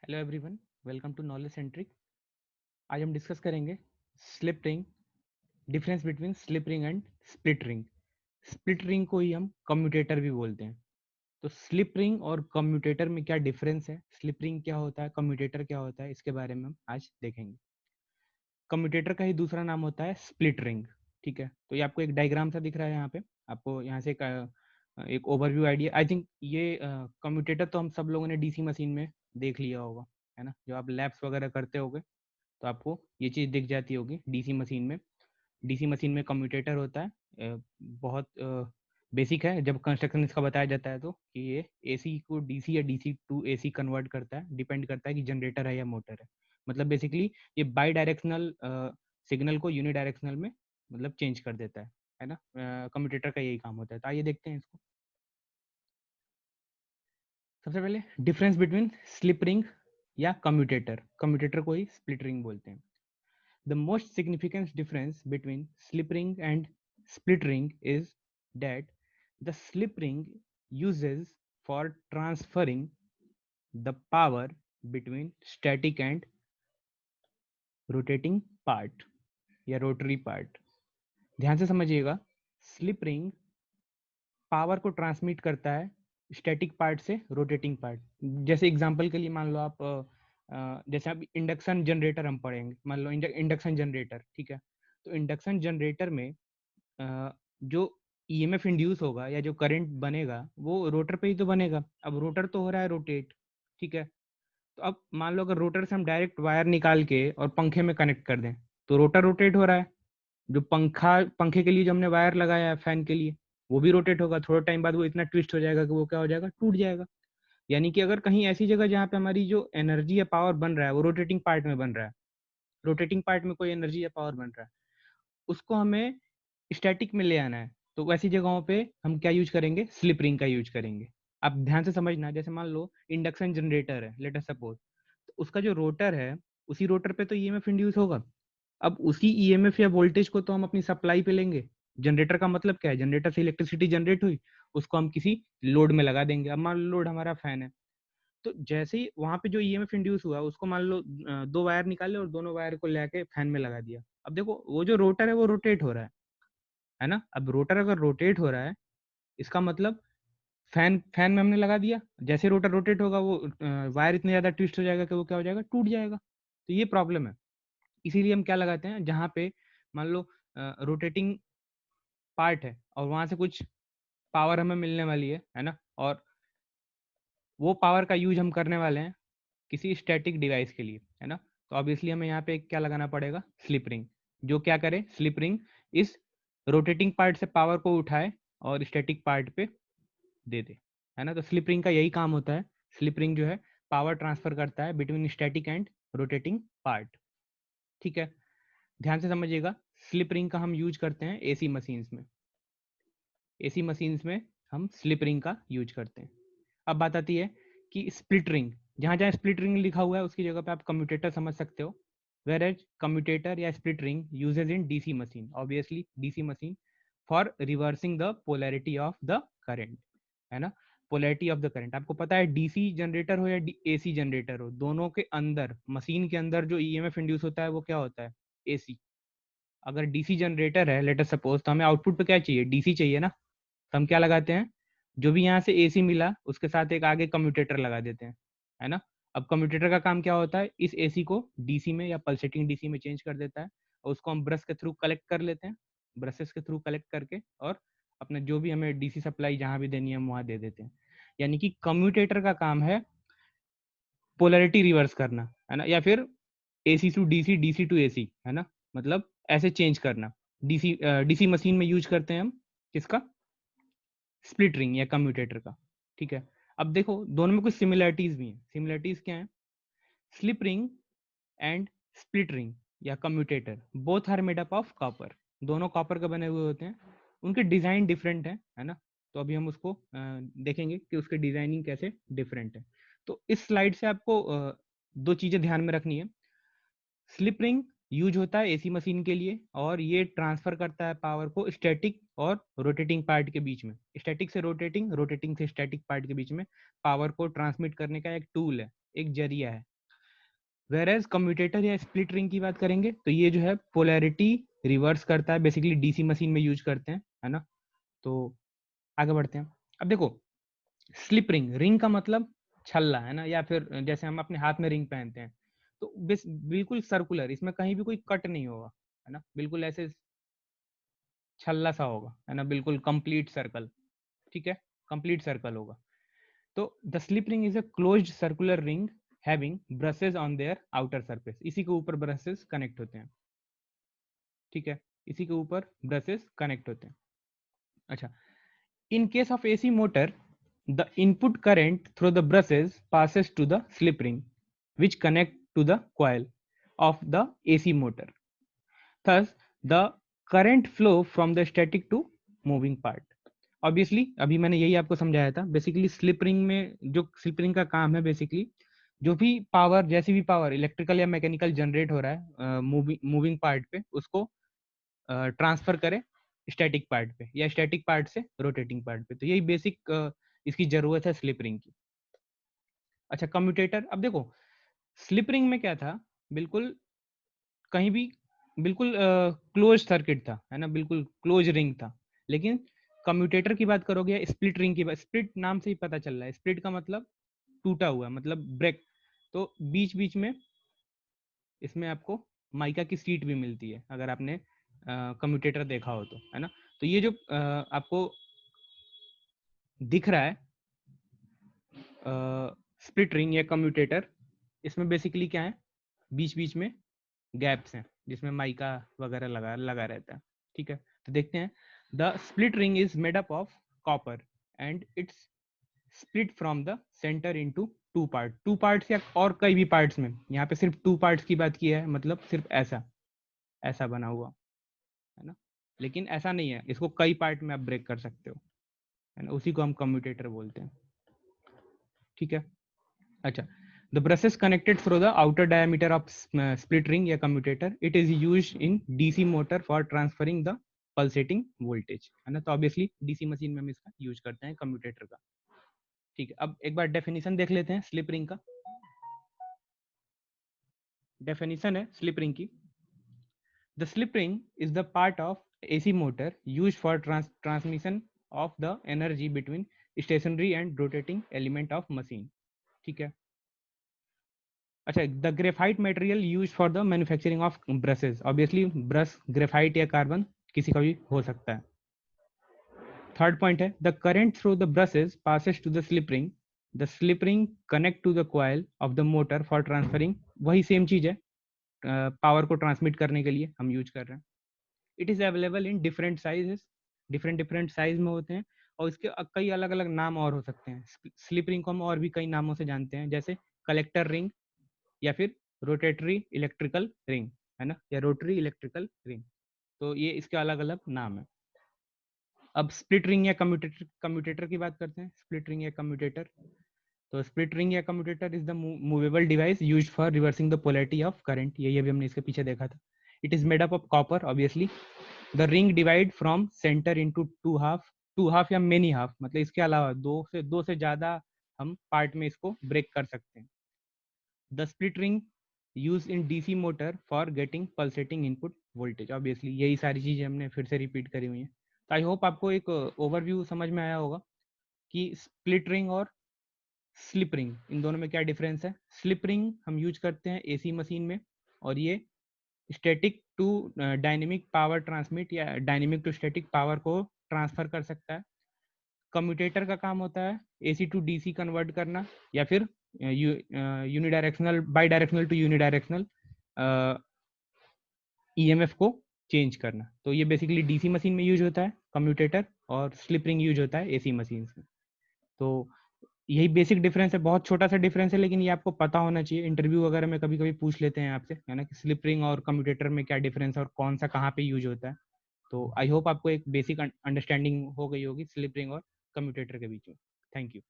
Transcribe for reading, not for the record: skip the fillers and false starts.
Hello everyone, welcome to knowledge centric. आज हम discuss करेंगे slip ring, difference between slip ring and split ring. Split ring को ही हम कम्यूटेटर भी बोलते हैं। तो स्लिप रिंग और कम्यूटेटर में क्या डिफरेंस है, स्लिप रिंग क्या होता है, कम्यूटेटर क्या होता है, इसके बारे में हम आज देखेंगे। कम्यूटेटर का ही दूसरा नाम होता है स्प्लिट रिंग। ठीक है, तो ये आपको एक डायग्राम सा दिख रहा है यहाँ पे। आपको यहाँ से एक ओवरव्यू आइडिया, आई थिंक ये कम्यूटेटर तो हम सब लोगों ने डीसी मशीन में देख लिया होगा, है ना। जो आप लैब्स वगैरह करते होगे तो आपको ये चीज़ दिख जाती होगी डीसी मशीन में। डीसी मशीन में कम्यूटेटर होता है। बहुत बेसिक है। जब कंस्ट्रक्शन इसका बताया जाता है तो कि ये एसी को डीसी या डीसी टू एसी कन्वर्ट करता है, डिपेंड करता है कि जनरेटर है या मोटर है। मतलब बेसिकली ये बाई डायरेक्शनल सिग्नल को यूनिडायरेक्शनल में मतलब चेंज कर देता है ना। कम्यूटेटर का यही काम होता है। तो आइए देखते हैं इसको। सबसे पहले डिफरेंस बिटवीन स्लिप रिंग या कम्यूटेटर। कम्यूटेटर को ही स्प्लिट रिंग बोलते हैं। The most significant difference between slip ring and split ring is that the slip ring uses for transferring the power between static and rotating part या rotary part। ध्यान से समझिएगा, slip ring power को transmit करता है static part से rotating part. जैसे example के लिए मान लो आप जैसे आप इंडक्शन जनरेटर हम पढ़ेंगे, मान लो इंडक्शन जनरेटर, ठीक है। तो इंडक्शन जनरेटर में जो ईएमएफ इंड्यूस होगा या जो करंट बनेगा वो रोटर पे ही तो बनेगा। अब रोटर तो हो रहा है रोटेट, ठीक है। तो अब मान लो अगर रोटर से हम डायरेक्ट वायर निकाल के और पंखे में कनेक्ट कर दें तो रोटर रोटेट हो रहा है। जो पंखे के लिए जो हमने वायर लगाया है फैन के लिए, वो भी रोटेट होगा। थोड़ा टाइम बाद वो इतना ट्विस्ट हो जाएगा कि वो क्या हो जाएगा, टूट जाएगा। यानी कि अगर कहीं ऐसी जगह जहाँ पे हमारी जो एनर्जी या पावर बन रहा है वो रोटेटिंग पार्ट में बन रहा है, रोटेटिंग पार्ट में कोई एनर्जी या पावर बन रहा है, उसको हमें स्टैटिक में ले आना है, तो वैसी जगहों पे हम क्या यूज करेंगे, स्लिप रिंग का यूज करेंगे। आप ध्यान से समझना, जैसे मान लो इंडक्शन जनरेटर है, लेट अस सपोज, तो उसका जो रोटर है उसी रोटर पे तो ईएमएफ इंड्यूस होगा। अब उसी ईएमएफ या वोल्टेज को तो हम अपनी सप्लाई पे लेंगे। जनरेटर का मतलब क्या है, जनरेटर से इलेक्ट्रिसिटी जनरेट हुई, उसको हम किसी लोड में लगा देंगे। अब मान लो लोड हमारा फैन है, तो जैसे ही वहां पे जो ईएमएफ इंड्यूस हुआ उसको मान लो दो वायर निकाले और दोनों वायर को लेके फैन में लगा दिया। अब देखो वो जो रोटर है वो रोटेट हो रहा है ना। अब रोटर अगर रोटेट हो रहा है, इसका मतलब फैन फैन में हमने लगा दिया, जैसे रोटर रोटेट होगा वो वायर इतने ज्यादा ट्विस्ट हो जाएगा कि वो क्या हो जाएगा, टूट जाएगा। तो ये प्रॉब्लम है। इसीलिए हम क्या लगाते हैं, जहाँ पे मान लो रोटेटिंग पार्ट है और वहां से कुछ पावर हमें मिलने वाली है ना, और वो पावर का यूज हम करने वाले हैं किसी स्टैटिक डिवाइस के लिए, है ना। तो ऑब्वियसली हमें यहाँ पे क्या लगाना पड़ेगा, स्लिप रिंग। जो क्या करे, स्लिप रिंग इस रोटेटिंग पार्ट से पावर को उठाए और स्टैटिक पार्ट पे दे दे, है ना। तो स्लिप रिंग का यही काम होता है। स्लिप रिंग जो है पावर ट्रांसफर करता है between static and rotating part. ठीक है, ध्यान से समझिएगा। स्लिप रिंग का हम यूज करते हैं एसी मशीन्स में। एसी मशीन्स में हम स्लिप रिंग का यूज करते हैं। अब बात आती है कि स्प्लिट रिंग, जहाँ जहाँ स्प्लिट रिंग लिखा हुआ है उसकी जगह पे आप कम्यूटेटर समझ सकते हो। वेर एज कम्यूटेटर या split ring usages in DC machine, obviously DC machine, for reversing the polarity of the current, है ना। पोलैरिटी ऑफ द करंट, आपको पता है डीसी जनरेटर हो या एसी जनरेटर हो, दोनों के अंदर मशीन के अंदर जो ईएमएफ इंड्यूस होता है वो क्या होता है, एसी। अगर डीसी जनरेटर है लेट अस सपोज, तो हमें आउटपुट पे क्या चाहिए, डीसी चाहिए ना। तो हम क्या लगाते हैं, जो भी यहाँ से एसी मिला उसके साथ एक आगे कम्यूटेटर लगा देते हैं, है ना। अब कम्यूटेटर का काम क्या होता है, इस एसी को डीसी में या पल्सेटिंग डीसी में चेंज कर देता है, और उसको हम ब्रश के थ्रू कलेक्ट कर लेते हैं। ब्रशेस के थ्रू कलेक्ट करके और अपने जो भी हमें डीसी सप्लाई जहाँ भी देनी है हम वहाँ दे देते हैं। यानी कि कम्यूटेटर का काम है पोलैरिटी रिवर्स करना, है ना, या फिर AC to DC, DC to AC, है ना। मतलब ऐसे चेंज करना। डीसी डीसी मशीन में यूज करते हैं हम किसका, स्प्लिट रिंग या कम्यूटेटर का। ठीक है, अब देखो दोनों में कुछ सिमिलरिटीज भी हैं। सिमिलरिटीज क्या है, slip ring and split ring या commutator both are made up of copper. दोनों कॉपर का बने हुए होते हैं, उनके डिजाइन डिफरेंट है ना। तो अभी हम उसको देखेंगे कि उसके डिजाइनिंग कैसे डिफरेंट है। तो इस स्लाइड से आपको दो चीजें ध्यान में रखनी है। स्लिप रिंग यूज होता है एसी मशीन के लिए, और ये ट्रांसफर करता है पावर को स्टैटिक और रोटेटिंग पार्ट के बीच में। स्टैटिक से रोटेटिंग, रोटेटिंग से स्टैटिक पार्ट के बीच में पावर को ट्रांसमिट करने का एक टूल है, एक जरिया है। वेरएज कम्यूटेटर या स्प्लिट रिंग की बात करेंगे तो ये जो है पोलैरिटी रिवर्स करता है, बेसिकली डीसी मशीन में यूज करते हैं, है ना। तो आगे बढ़ते हैं। अब देखो स्लिप रिंग, रिंग का मतलब छल्ला, है ना, या फिर जैसे हम अपने हाथ में रिंग पहनते हैं, तो बिल्कुल सर्कुलर, इसमें कहीं भी कोई कट नहीं होगा, है ना, बिल्कुल ऐसे छल्ला सा होगा, है ना, बिल्कुल कंप्लीट सर्कल, ठीक है, कंप्लीट सर्कल होगा। तो the slip ring is a closed circular ring having brushes on their outer surface, इसी के ऊपर ब्रशेस कनेक्ट होते हैं, ठीक है, इसी के ऊपर ब्रशेस कनेक्ट होते हैं। अच्छा, in case of AC motor, the input current through the brushes passes to the slip ring, which connect to the coil of the AC motor. Thus, the current flow from the static to moving part. Obviously, अभी मैंने यही आपको समझाया था। Basically slip ring में जो slip ring का काम है, बेसिकली जो भी पावर, जैसी भी पावर इलेक्ट्रिकल या मैकेनिकल जनरेट हो रहा है मूविंग पार्ट पे, उसको ट्रांसफर करें स्टैटिक पार्ट पे, या स्टैटिक पार्ट से रोटेटिंग पार्ट पे। तो यही बेसिक इसकी जरूरत है स्लिप रिंग की। अच्छा, कम्यूटेटर, अब देखो स्लिप रिंग में क्या था, बिल्कुल कहीं भी बिल्कुल क्लोज सर्किट था, है ना, बिल्कुल क्लोज रिंग था। लेकिन कम्यूटेटर की बात करोगे या स्प्लिट रिंग की बात, स्प्लिट नाम से ही पता चल रहा है, स्प्लिट का मतलब टूटा हुआ, मतलब ब्रेक। तो बीच बीच में इसमें आपको माइका की सीट भी मिलती है, अगर आपने कम्यूटेटर देखा हो तो, है ना। तो ये जो आपको दिख रहा है स्प्लिट रिंग या कम्यूटेटर, इसमें बेसिकली क्या है, बीच बीच में गैप्स हैं जिसमें माइका वगैरह लगा लगा रहता है, ठीक है। तो देखते हैं, the split ring is made up of copper and it's split from the centre into two part, two parts या और कई भी पार्ट्स में, यहाँ पे सिर्फ टू पार्ट्स की बात की है, मतलब सिर्फ ऐसा ऐसा बना हुआ, है ना। लेकिन ऐसा नहीं है, इसको कई पार्ट में आप ब्रेक कर सकते हो, है ना, उसी को हम कम्यूटेटर बोलते हैं, ठीक है। अच्छा, the brushes connected through the outer diameter of split ring या commutator, it is used in DC motor for transferring the pulsating voltage, है ना। तो ऑब्वियसली डीसी मशीन में हम इसका यूज करते हैं कम्यूटेटर का, ठीक है। अब एक बार डेफिनेशन देख लेते हैं स्लिप रिंग का। डेफिनेशन है स्लिप रिंग की, the slip ring is the part of AC motor use for transmission of the energy between stationary and rotating element of machine, ठीक है। अच्छा, the graphite material use for the manufacturing of brushes, obviously brush graphite या carbon किसी का भी हो सकता है। थर्ड पॉइंट है, the current through the brushes passes to the slip ring, the slip ring connect to the coil of the motor for transferring, वही same चीज है, पावर को ट्रांसमिट करने के लिए हम यूज कर रहे हैं। It is available in different sizes, different different size में होते हैं, और इसके कई अलग अलग नाम और हो सकते हैं। स्लिप रिंग को हम और भी कई नामों से जानते हैं, जैसे कलेक्टर रिंग, या फिर रोटेटरी इलेक्ट्रिकल रिंग, है ना, या रोटरी इलेक्ट्रिकल रिंग। तो ये इसके अलग अलग नाम है। अब स्प्लिट रिंग या कम्यूटेटर, कम्यूटेटर की बात करते हैं, स्प्लिट रिंग या कम्यूटेटर। तो स्प्लिट रिंग या commutator is the movable device used for reversing the polarity of current, ये अभी हमने इसके पीछे देखा था। It is made up of copper obviously, the ring divide from centre into two half या मेनी हाफ, मतलब इसके अलावा दो से ज्यादा हम पार्ट में इसको ब्रेक कर सकते हैं। The split ring use in DC motor for getting pulsating input voltage, obviously यही सारी चीजें हमने फिर से रिपीट करी हुई हैं। तो आई होप आपको एक ओवरव्यू समझ में आया होगा कि स्प्लिट रिंग और स्लिप रिंग, इन दोनों में क्या डिफरेंस है। स्लिप रिंग हम यूज करते हैं एसी मशीन में, और ये static to dynamic power transmit या डायनेमिक टू स्टैटिक पावर को ट्रांसफर कर सकता है। कम्यूटेटर का काम होता है एसी टू डीसी कन्वर्ट करना, या फिर unidirectional, bidirectional to unidirectional EMF को चेंज करना। तो ये बेसिकली डीसी मशीन में यूज होता है कम्यूटेटर, और स्लिप रिंग यूज होता है एसी मशीन में। तो यही बेसिक डिफरेंस है, बहुत छोटा सा डिफरेंस है, लेकिन ये आपको पता होना चाहिए। इंटरव्यू वगैरह में कभी कभी पूछ लेते हैं आपसे, है ना, कि स्लिप रिंग और कम्यूटेटर में क्या डिफरेंस है और कौन सा कहाँ पे यूज होता है। तो आई होप आपको एक बेसिक अंडरस्टैंडिंग हो गई होगी स्लिप रिंग और कम्यूटेटर के बीच में। Thank you.